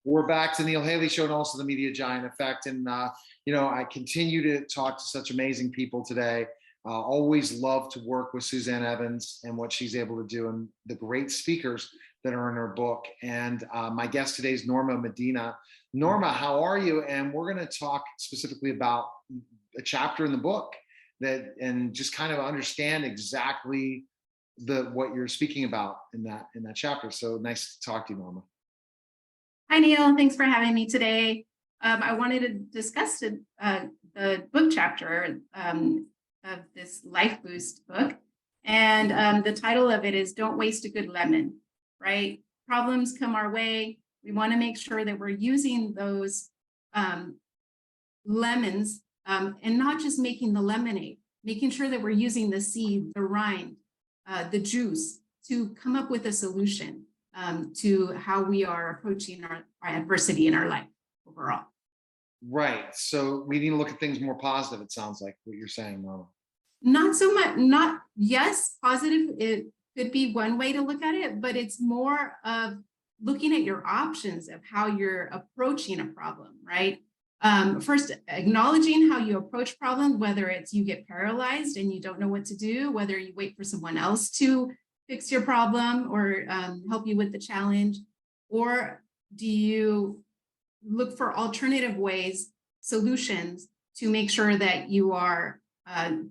We're back to Neil Haley Show and also the Media Giant Effect. And, I continue to talk to such amazing people today. Always love to work with Suzanne Evans and what she's able to do and the great speakers that are in her book. And my guest today is Norma Medina. Norma, how are you? And we're going to talk specifically about a chapter in the book and just kind of understand exactly what you're speaking about in that chapter. So nice to talk to you, Norma. Hi, Neil. Thanks for having me today. I wanted to discuss the book chapter of this Life Boost book. And the title of it is Don't Waste a Good Lemon, right? Problems come our way. We want to make sure that we're using those lemons and not just making the lemonade, making sure that we're using the seed, the rind, the juice to come up with a solution to how we are approaching our adversity in our life overall. Right. So we need to look at things more positive, it sounds like what you're saying, Norma. Not so much, yes, positive, it could be one way to look at it, but it's more of looking at your options of how you're approaching a problem, right? First, acknowledging how you approach problem, whether it's you get paralyzed and you don't know what to do, whether you wait for someone else to fix your problem or help you with the challenge, or do you look for alternative ways, solutions to make sure that you are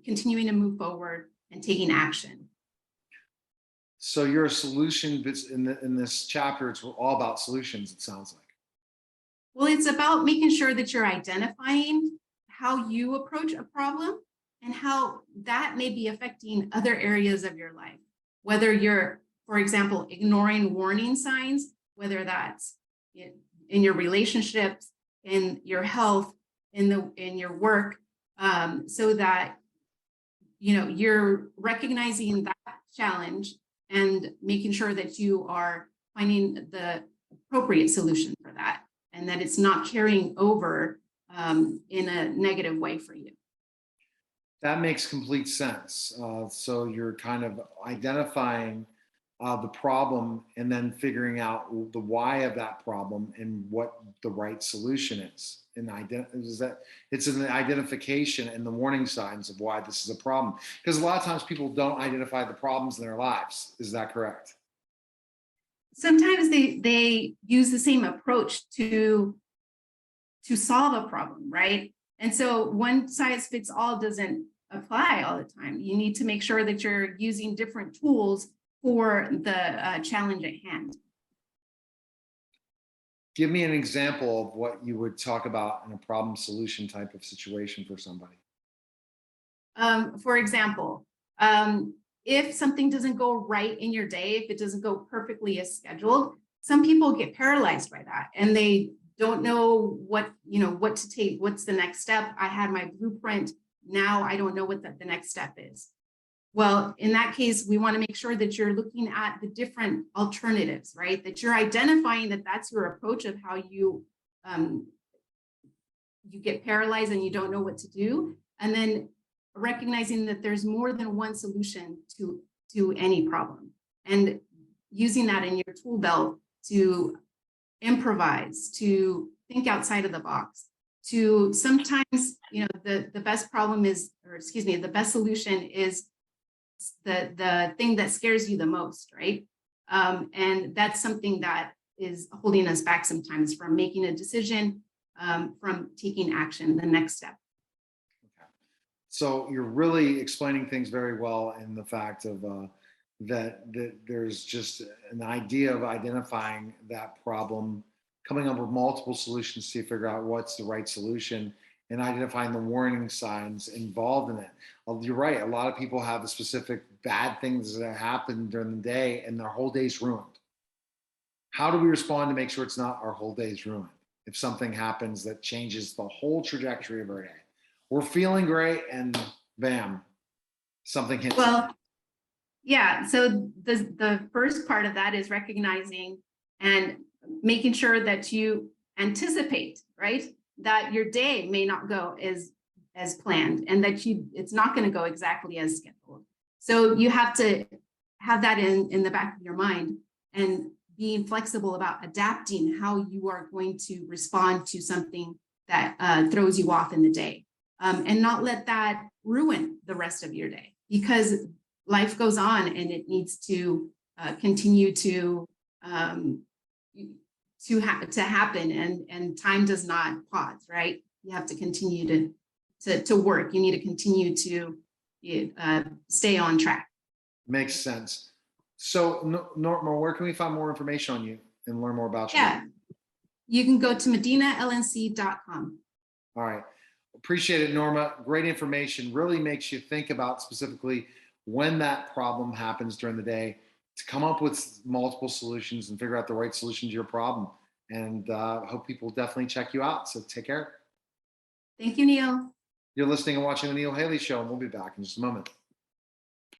continuing to move forward and taking action. So you're a solution in this chapter. It's all about solutions, it sounds like. Well, it's about making sure that you're identifying how you approach a problem and how that may be affecting other areas of your life. Whether you're, for example, ignoring warning signs, whether that's in your relationships, in your health, in your work, so that you're recognizing that challenge and making sure that you are finding the appropriate solution for that, and that it's not carrying over in a negative way for you. That makes complete sense. So you're kind of identifying the problem and then figuring out the why of that problem and what the right solution is. And it's an identification and the warning signs of why this is a problem. Because a lot of times people don't identify the problems in their lives. Is that correct? Sometimes they use the same approach to solve a problem, right? And so one size fits all doesn't apply all the time. You need to make sure that you're using different tools for the challenge at hand. Give me an example of what you would talk about in a problem solution type of situation for somebody. For example, if something doesn't go right in your day, if it doesn't go perfectly as scheduled, some people get paralyzed by that and they don't know what to take. What's the next step? I had my blueprint. Now I don't know what the next step is. Well, in that case, we want to make sure that you're looking at the different alternatives, right? That you're identifying that that's your approach of how you get paralyzed and you don't know what to do. And then recognizing that there's more than one solution to any problem, and using that in your tool belt to improvise, to think outside of the box, to sometimes, the best problem is, the best solution is the thing that scares you the most, right? And that's something that is holding us back sometimes from making a decision, from taking action, the next step. Okay. So you're really explaining things very well in the fact of that there's just an idea of identifying that problem, coming up with multiple solutions to figure out what's the right solution, and identifying the warning signs involved in it. You're right. A lot of people have the specific bad things that happen during the day and their whole day's ruined. How do we respond to make sure it's not our whole day's ruined? If something happens that changes the whole trajectory of our day, we're feeling great and bam, something hits. Well, yeah. So the first part of that is recognizing and making sure that you anticipate, right? That your day may not go as planned and that it's not going to go exactly as scheduled. So you have to have that in the back of your mind and being flexible about adapting how you are going to respond to something that throws you off in the day, and not let that ruin the rest of your day, because life goes on and it needs to continue to happen, and time does not pause, right? You have to continue to work. You need to continue to stay on track. Makes sense. So, Norma, where can we find more information on you and learn more about you? Yeah, you can go to medinalnc.com. All right. Appreciate it, Norma. Great information. Really makes you think about specifically when that problem happens during the day, to come up with multiple solutions and figure out the right solution to your problem. And hope people definitely check you out. So take care. Thank you, Neil. You're listening and watching the Neil Haley Show, and we'll be back in just a moment.